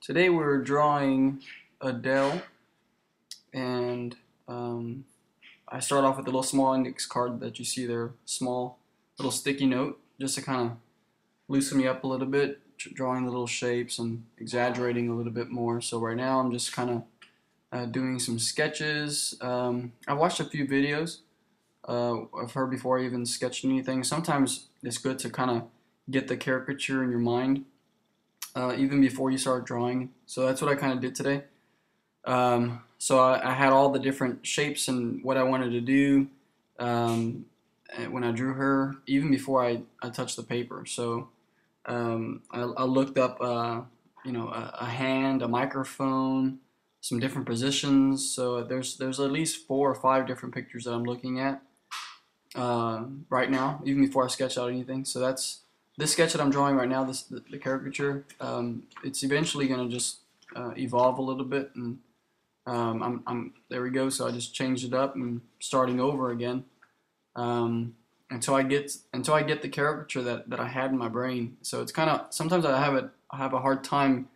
Today we're drawing Adele, and I start off with a little small index card that you see there, small little sticky note, just to kind of loosen me up a little bit, drawing the little shapes and exaggerating a little bit more. So right now I'm just kind of doing some sketches. I watched a few videos of her before I even sketched anything. Sometimes it's good to kind of get the caricature in your mind even before you start drawing. So that's what I kind of did today. So I had all the different shapes and what I wanted to do when I drew her, even before I touched the paper. So I looked up, a hand, a microphone, some different positions. So there's at least 4 or 5 different pictures that I'm looking at right now, even before I sketch out anything. So that's this sketch that I'm drawing right now, the caricature. It's eventually going to just evolve a little bit, and there we go. So I just changed it up and starting over again until I get the caricature that I had in my brain. So it's kind of, sometimes I have a hard time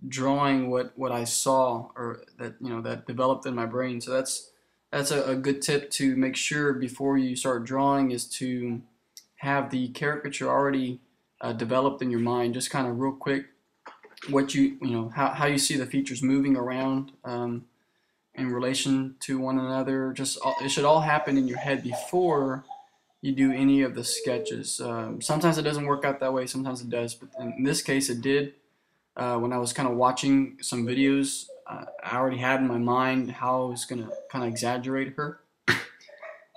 drawing what I saw, or that developed in my brain. So that's a good tip to make sure before you start drawing, is to have the caricature already developed in your mind, just kind of real quick, what how you see the features moving around in relation to one another. It should all happen in your head before you do any of the sketches. Sometimes it doesn't work out that way, sometimes it does, but in this case it did. When I was kind of watching some videos, I already had in my mind how I was going to kind of exaggerate her.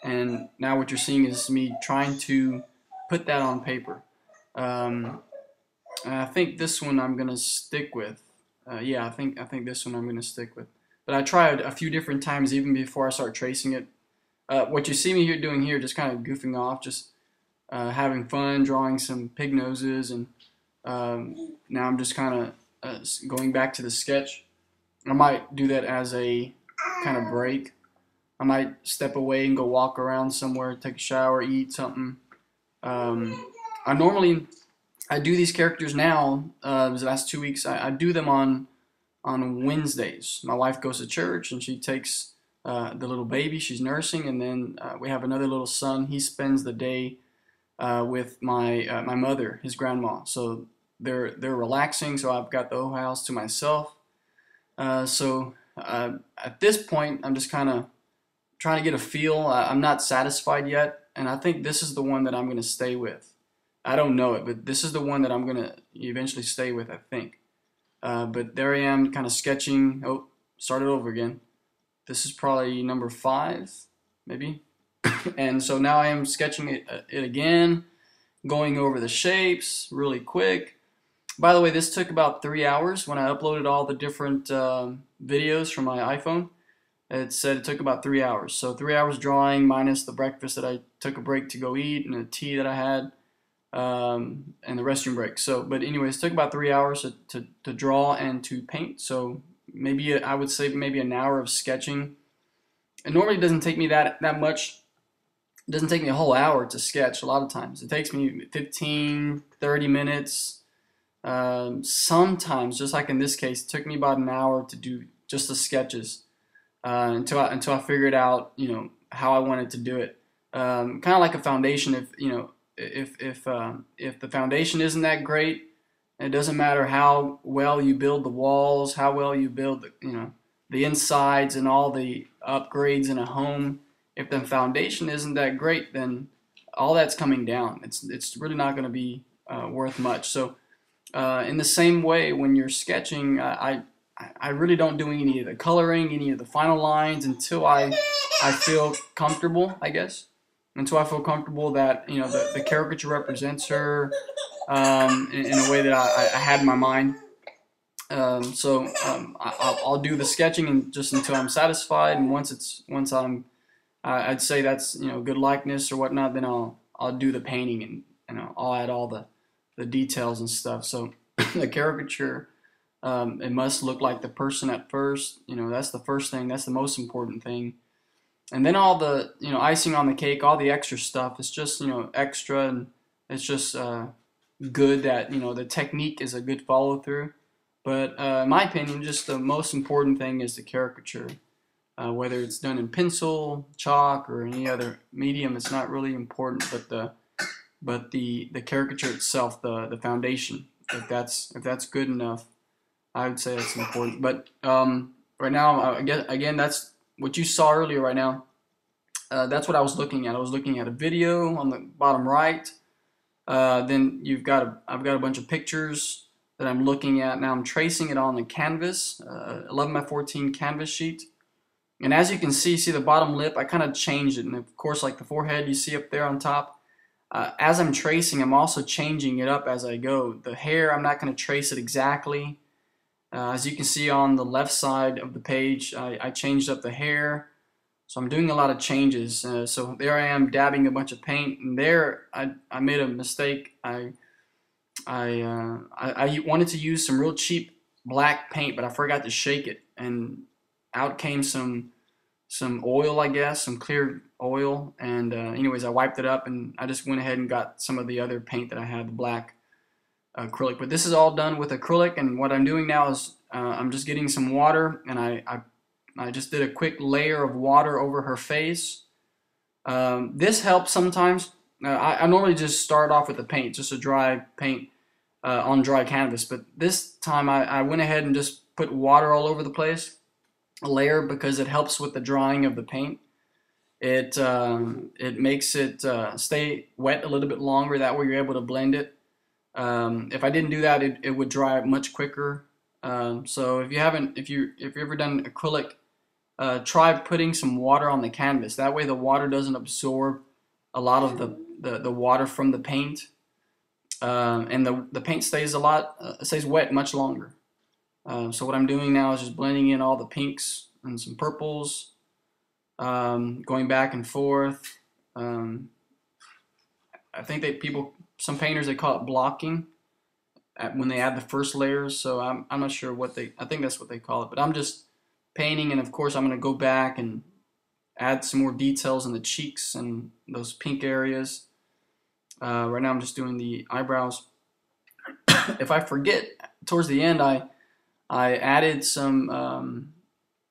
And now what you're seeing is me trying to put that on paper. And I think this one I'm going to stick with. Yeah, I think this one I'm going to stick with. But I tried a few different times even before I start tracing it. What you see me here doing here, just kind of goofing off, just having fun, drawing some pig noses, and now I'm just kind of going back to the sketch. I might do that as a kind of break. I might step away and go walk around somewhere, take a shower, eat something. I do these characters now. The last 2 weeks, I do them on Wednesdays. My wife goes to church and she takes the little baby she's nursing, and then we have another little son. He spends the day with my mother, his grandma. So they're relaxing. So I've got the whole house to myself. So at this point, I'm just kind of trying to get a feel. I'm not satisfied yet, and I think this is the one that I'm going to stay with. I don't know it, but this is the one that I'm going to eventually stay with, I think. But there I am, kind of sketching. Oh, started over again. This is probably number 5, maybe. And so now I am sketching it again, going over the shapes really quick. By the way, this took about 3 hours when I uploaded all the different videos from my iPhone. It said it took about 3 hours. So 3 hours drawing minus the breakfast that I took a break to go eat, and the tea that I had, and the restroom break. So, but anyways, it took about 3 hours to draw and to paint. So maybe I would say maybe an hour of sketching. It normally doesn't take me that much. It doesn't take me a whole hour to sketch a lot of times. It takes me 15, 30 minutes. Sometimes, just like in this case, it took me about an hour to do just the sketches. Until I figured out, how I wanted to do it. Kind of like a foundation. If the foundation isn't that great, it doesn't matter how well you build the walls, how well you build the insides and all the upgrades in a home. If the foundation isn't that great, then all that's coming down. It's really not going to be worth much. So in the same way, when you're sketching, I really don't do any of the coloring, any of the final lines until I feel comfortable, I guess. Until I feel comfortable that the caricature represents her in a way that I had in my mind. I'll do the sketching and just until I'm satisfied, and once I'd say that's good likeness or whatnot, then I'll do the painting, and I'll add all the details and stuff. So the caricature. It must look like the person at first. That's the first thing. That's the most important thing. And then all the, icing on the cake, all the extra stuff, it's just, extra, and it's just good that, the technique is a good follow through. But in my opinion, just the most important thing is the caricature. Whether it's done in pencil, chalk, or any other medium, it's not really important. But the caricature itself, the foundation, if that's good enough, I would say that's important. But right now, again, that's what you saw earlier. Right now, that's what I was looking at. I was looking at a video on the bottom right. Then I've got a bunch of pictures that I'm looking at. Now I'm tracing it on the canvas, 11 by 14 canvas sheet. And as you can see the bottom lip, I kind of changed it. And of course, like the forehead you see up there on top, as I'm tracing, I'm also changing it up as I go. The hair, I'm not going to trace it exactly. As you can see on the left side of the page, I changed up the hair. So I'm doing a lot of changes. So there I am dabbing a bunch of paint, and there I made a mistake. I wanted to use some real cheap black paint, but I forgot to shake it, and out came some oil, I guess, some clear oil. And anyways, I wiped it up, and I just went ahead and got some of the other paint that I had, the black acrylic. But this is all done with acrylic, and what I'm doing now is I'm just getting some water, and I just did a quick layer of water over her face. This helps sometimes. I normally just start off with the paint, just a dry paint on dry canvas, but this time I went ahead and just put water all over the place, a layer, because it helps with the drying of the paint. It makes it stay wet a little bit longer. That way you're able to blend it. If I didn't do that, it would dry much quicker. So if you've ever done acrylic, try putting some water on the canvas. That way the water doesn't absorb a lot of the water from the paint, and the paint stays stays wet much longer. So what I'm doing now is just blending in all the pinks and some purples, going back and forth. I think some painters, they call it blocking when they add the first layers. So I'm not sure I think that's what they call it. But I'm just painting, and of course I'm going to go back and add some more details in the cheeks and those pink areas. Right now I'm just doing the eyebrows. If I forget, towards the end I added some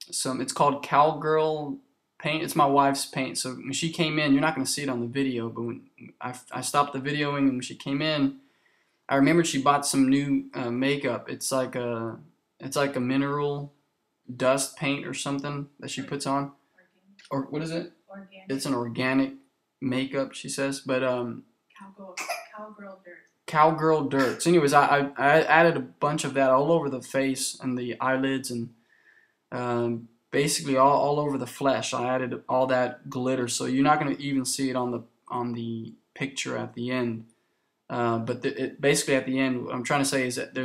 it's called cowgirl paint. It's my wife's paint. So when she came in, you're not going to see it on the video, but when I stopped the videoing, and when she came in, I remembered she bought some new makeup. It's like a mineral dust paint or something that she puts on. Or what is it? Organic. It's an organic makeup, she says. But cowgirl dirt. Cowgirl dirt. So anyways, I added a bunch of that all over the face and the eyelids, and basically all over the flesh. I added all that glitter, so you're not going to even see it on the picture at the end. But basically at the end, what I'm trying to say is that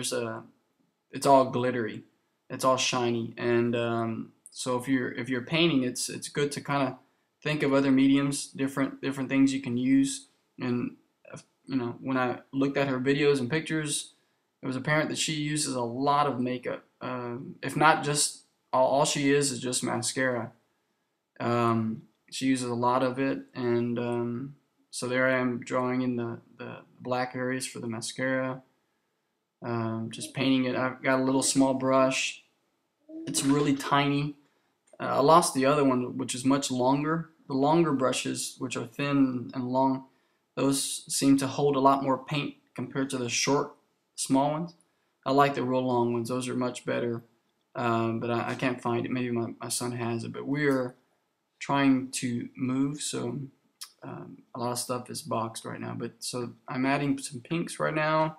it's all glittery, it's all shiny, and so if you're painting, it's good to kind of think of other mediums, different things you can use. And when I looked at her videos and pictures, it was apparent that she uses a lot of makeup. If not just all she is just mascara. She uses a lot of it, and so there I am drawing in the black areas for the mascara. Just painting it. I've got a little small brush. It's really tiny. I lost the other one, which is much longer. The longer brushes, which are thin and long, those seem to hold a lot more paint compared to the short, small ones. I like the real long ones. Those are much better, but I can't find it. Maybe my son has it, but we're trying to move, so a lot of stuff is boxed right now. But so I'm adding some pinks right now.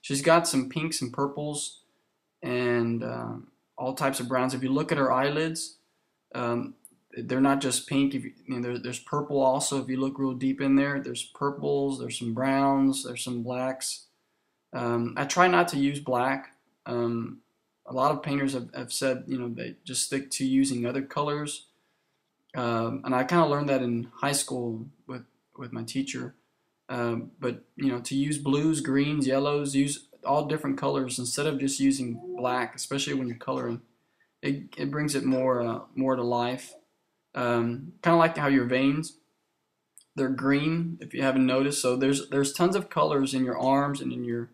She's got some pinks and purples and all types of browns. If you look at her eyelids, they're not just pink. There's purple also. If you look real deep in there, there's purples, there's some browns, there's some blacks. I try not to use black. A lot of painters have said, they just stick to using other colors. And I kind of learned that in high school with my teacher. But to use blues, greens, yellows, use all different colors instead of just using black, especially when you're coloring. It brings it more to life. Kind of like how your veins, they're green, if you haven't noticed. So there's tons of colors in your arms and in your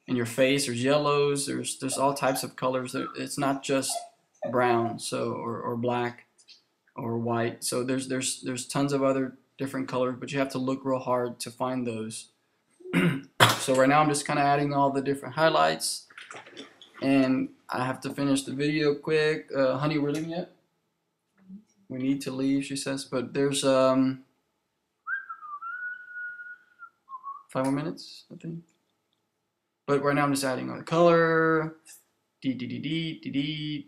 in your face. There's yellows. There's all types of colors. It's not just brown, so or black or white. So there's tons of other different colors, but you have to look real hard to find those. So right now I'm just kind of adding all the different highlights, and I have to finish the video quick. Honey, we're leaving yet? We need to leave, she says, but there's 5 more minutes, I think. But right now I'm just adding all the color,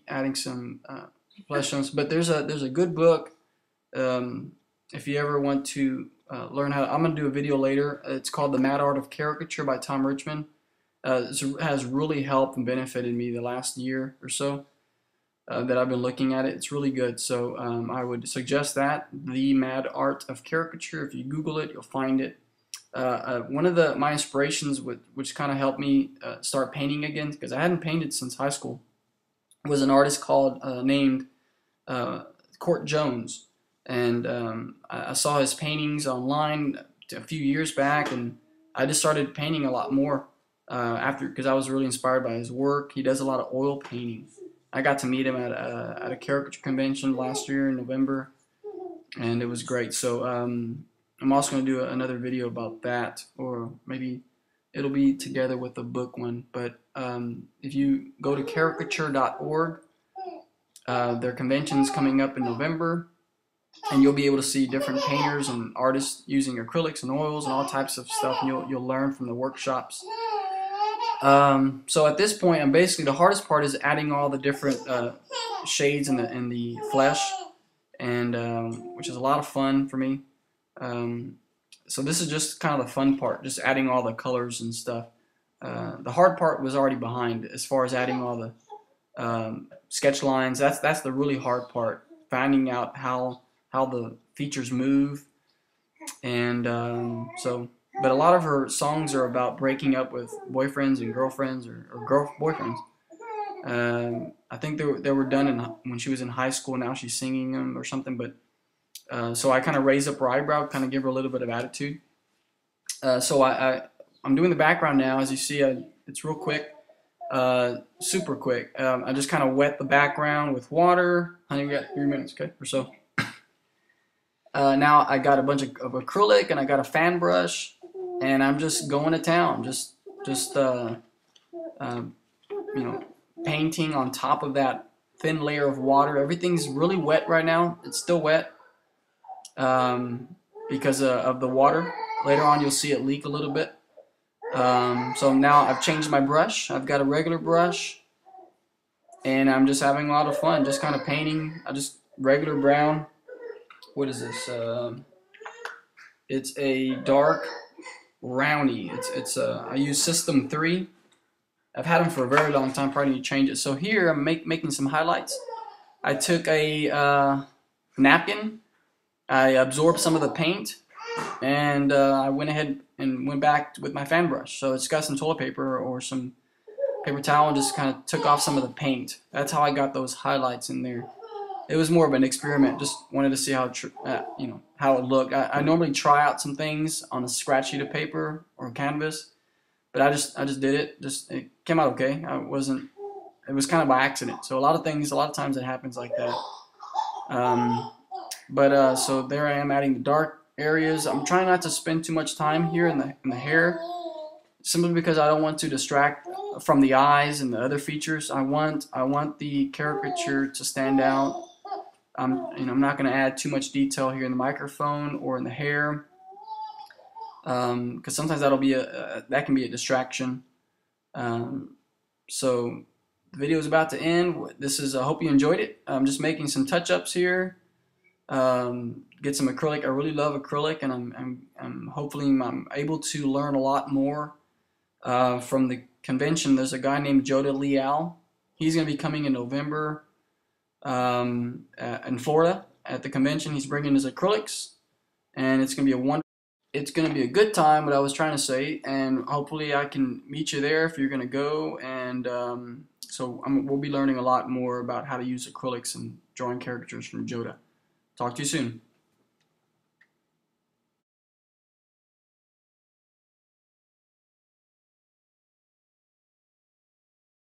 adding some flesh tones. But there's a good book if you ever want to learn how. I'm gonna do a video later. It's called The Mad Art of Caricature by Tom Richmond. It has really helped and benefited me the last year or so that I've been looking at it. It's really good. So I would suggest that, The Mad Art of Caricature. If you Google it, you'll find it. One of my inspirations, which kind of helped me start painting again, because I hadn't painted since high school, was an artist named Court Jones. And I saw his paintings online a few years back, and I just started painting a lot more because I was really inspired by his work. He does a lot of oil painting. I got to meet him at a caricature convention last year in November, and it was great. So I'm also going to do another video about that, or maybe it'll be together with the book one. But if you go to caricature.org, their convention's coming up in November, and you'll be able to see different painters and artists using acrylics and oils and all types of stuff, and you'll learn from the workshops. So at this point, the hardest part is adding all the different shades in the flesh, and which is a lot of fun for me. So this is just kind of the fun part, just adding all the colors and stuff. The hard part was already behind, as far as adding all the sketch lines. That's the really hard part, finding out how the features move. And but a lot of her songs are about breaking up with boyfriends and girlfriends, or boyfriends. I think they were done when she was in high school. Now she's singing them or something. But so I kind of raise up her eyebrow, kind of give her a little bit of attitude. So I'm doing the background now. As you see, it's real quick, super quick. I just kind of wet the background with water. Honey, we got 3 minutes, okay, or so. Now I got a bunch of acrylic, and I got a fan brush, and I'm just going to town, just painting on top of that thin layer of water. Everything's really wet right now. It's still wet because of the water. Later on, you'll see it leak a little bit. So now I've changed my brush. I've got a regular brush, and I'm just having a lot of fun, just kind of painting. I just regular brown. What is this? It's a dark brownie. I use System 3. I've had them for a very long time. Probably need to change it. So here I'm making some highlights. I took a napkin. I absorbed some of the paint, and I went ahead and went back with my fan brush. So it's got some toilet paper or some paper towel, and just kind of took off some of the paint. That's how I got those highlights in there. It was more of an experiment. Just wanted to see how how it looked. I normally try out some things on a scratch sheet of paper or canvas, but I just did it. It came out okay. It was kind of by accident. So a lot of times it happens like that. So there I am adding the dark areas. I'm trying not to spend too much time here in the hair, simply because I don't want to distract from the eyes and the other features. I want the caricature to stand out. I'm not going to add too much detail here in the microphone or in the hair, because sometimes that can be a distraction. So the video is about to end. I hope you enjoyed it. I'm just making some touch-ups here. Get some acrylic. I really love acrylic, and hopefully I'm able to learn a lot more from the convention. There's a guy named Joda Leal. He's going to be coming in November in Florida at the convention. He's bringing his acrylics, and it's going to be it's going to be a good time, what I was trying to say, and hopefully I can meet you there if you're going to go. And so we'll be learning a lot more about how to use acrylics and drawing caricatures from Joda. Talk to you soon.